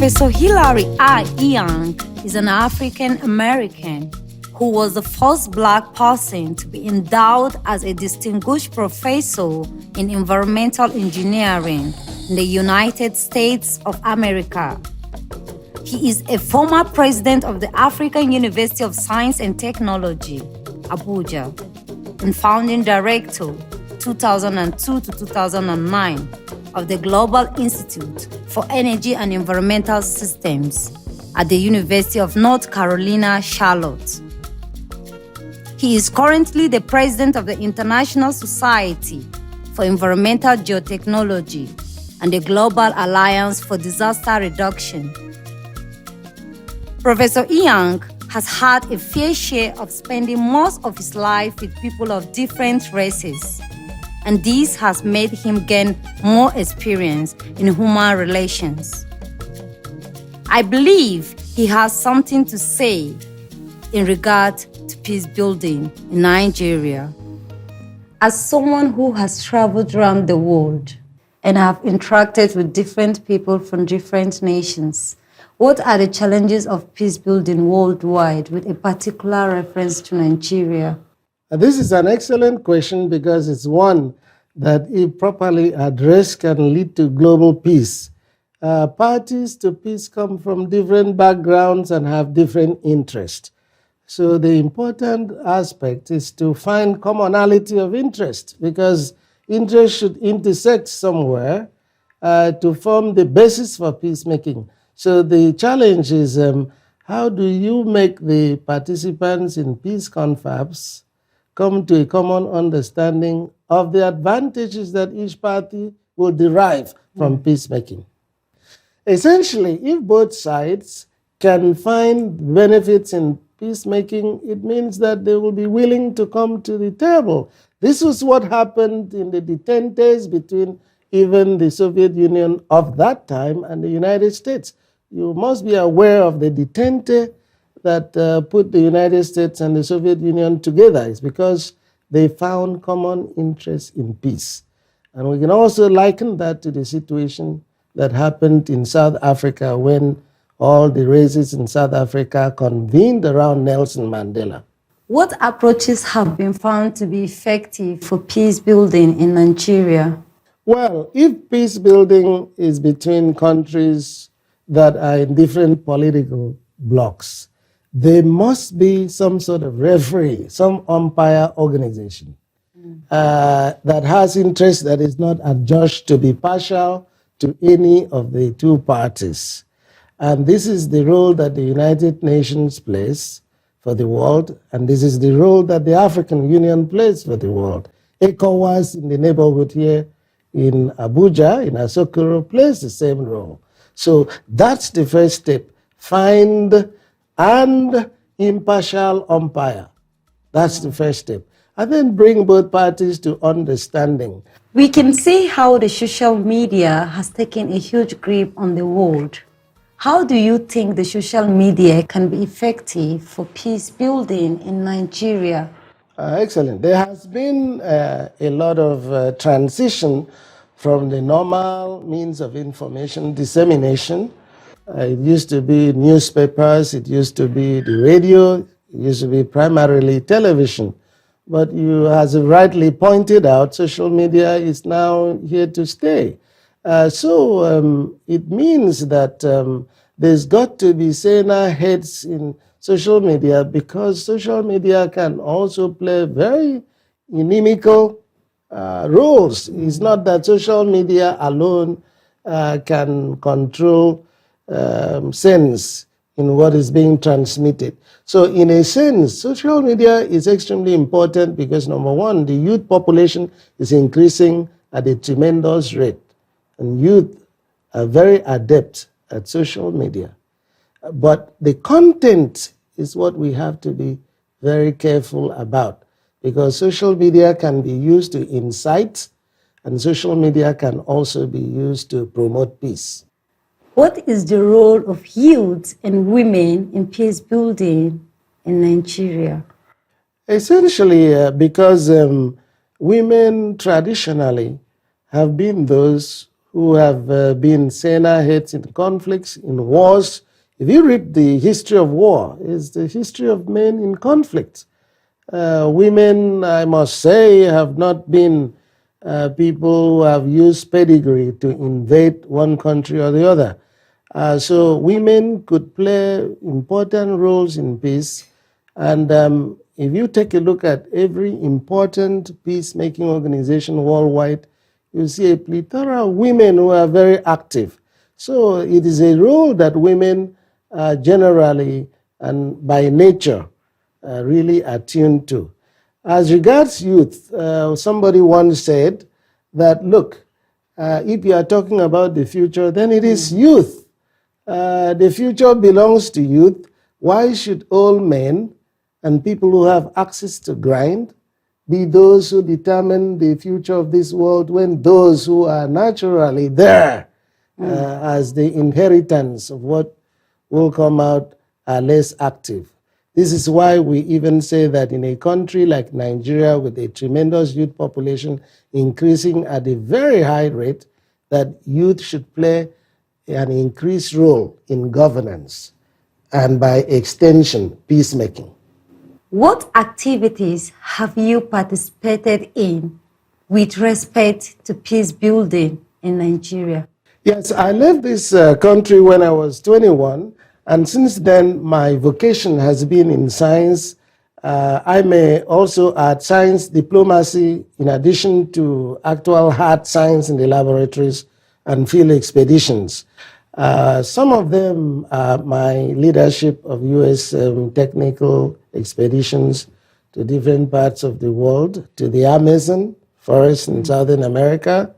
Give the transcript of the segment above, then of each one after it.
Professor Hilary Inyang is an African American who was the first Black person to be endowed as a distinguished professor in environmental engineering in the United States of America. He is a former president of the African University of Science and Technology, Abuja, and founding director 2002 to 2009 of the Global Institute for Energy and Environmental Systems at the University of North Carolina, Charlotte. He is currently the president of the International Society for Environmental Geotechnology and the Global Alliance for Disaster Reduction. Professor Inyang has had a fair share of spending most of his life with people of different races, and this has made him gain more experience in human relations. I believe he has something to say in regard to peace building in Nigeria. As someone who has traveled around the world and have interacted with different people from different nations, what are the challenges of peace building worldwide with a particular reference to Nigeria? This is an excellent question because it's one that, if properly addressed, can lead to global peace. Parties to peace come from different backgrounds and have different interests. So the important aspect is to find commonality of interest, because interests should intersect somewhere to form the basis for peacemaking. So the challenge is, how do you make the participants in peace confabs come to a common understanding of the advantages that each party will derive from peacemaking? Essentially, if both sides can find benefits in peacemaking, it means that they will be willing to come to the table. This was what happened in the detentes between even the Soviet Union of that time and the United States. You must be aware of the detente that put the United States and the Soviet Union together. It's because they found common interests in peace. And we can also liken that to the situation that happened in South Africa when all the races in South Africa convened around Nelson Mandela. What approaches have been found to be effective for peace building in Nigeria? Well, if peace building is between countries that are in different political blocs, there must be some sort of referee, some umpire organization that has interest that is not adjudged to be partial to any of the two parties. And this is the role that the United Nations plays for the world, and this is the role that the African Union plays for the world. ECOWAS in the neighborhood here in Abuja, in Asokoro, plays the same role. So that's the first step. Find an impartial umpire. That's the first step. And then bring both parties to understanding. We can see how the social media has taken a huge grip on the world. How do you think the social media can be effective for peace building in Nigeria? Excellent. There has been a lot of transition from the normal means of information dissemination. It used to be newspapers, it used to be the radio, it used to be primarily television. But you, as you rightly pointed out, social media is now here to stay. So it means that there's got to be saner heads in social media, because social media can also play very inimical roles. It's not that social media alone can control sense in what is being transmitted. So in a sense, social media is extremely important because, number one, the youth population is increasing at a tremendous rate. And youth are very adept at social media. But the content is what we have to be very careful about, because social media can be used to incite, and social media can also be used to promote peace. What is the role of youth and women in peace building in Nigeria? Essentially, because women traditionally have been those who have been saner heads in conflicts, in wars. If you read the history of war, it's the history of men in conflict. Women, I must say, have not been people who have used pedigree to invade one country or the other. So women could play important roles in peace. And if you take a look at every important peacemaking organization worldwide, you see a plethora of women who are very active. So it is a role that women generally and by nature really attuned to. As regards youth, somebody once said that, look, if you are talking about the future, then it is youth. The future belongs to youth. Why should old men and people who have access to grind be those who determine the future of this world when those who are naturally there as the inheritance of what will come out are less active? This is why we even say that in a country like Nigeria with a tremendous youth population increasing at a very high rate, that youth should play an increased role in governance and by extension, peacemaking. What activities have you participated in with respect to peace building in Nigeria? Yes, I left this country when I was 21, and since then my vocation has been in science. I may also add science diplomacy in addition to actual hard science in the laboratories and field expeditions. Some of them are my leadership of U.S. Technical expeditions to different parts of the world, to the Amazon forest in Southern America,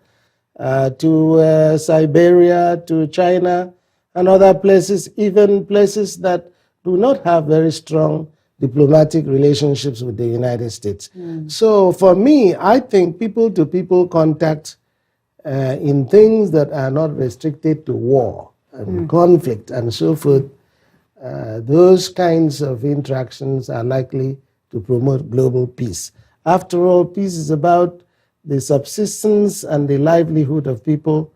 to Siberia, to China, and other places, even places that do not have very strong diplomatic relationships with the United States. So for me, I think people-to-people contact in things that are not restricted to war and conflict and so forth, those kinds of interactions are likely to promote global peace. After all, peace is about the subsistence and the livelihood of people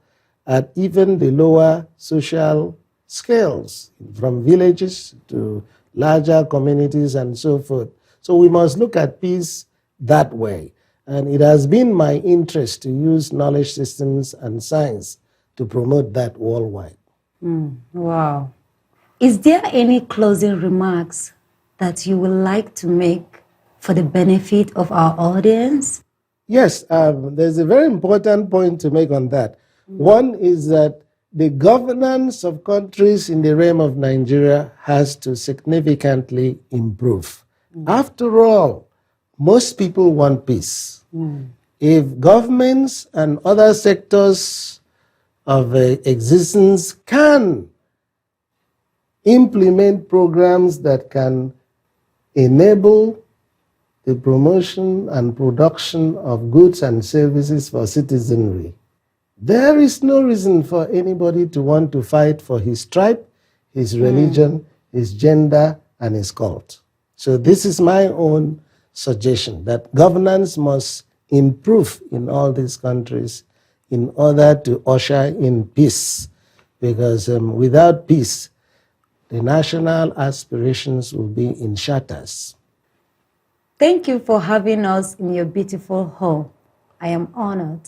at even the lower social scales, from villages to larger communities and so forth. So we must look at peace that way. And it has been my interest to use knowledge systems and science to promote that worldwide. Wow. Is there any closing remarks that you would like to make for the benefit of our audience? Yes, there's a very important point to make on that. One is that the governance of countries in the realm of Nigeria has to significantly improve. After all, most people want peace. If governments and other sectors of existence can implement programs that can enable the promotion and production of goods and services for citizenry, there is no reason for anybody to want to fight for his tribe, his religion, his gender, and his cult. So this is my own suggestion, that governance must improve in all these countries in order to usher in peace, because without peace, the national aspirations will be in shatters. Thank you for having us in your beautiful home. I am honored.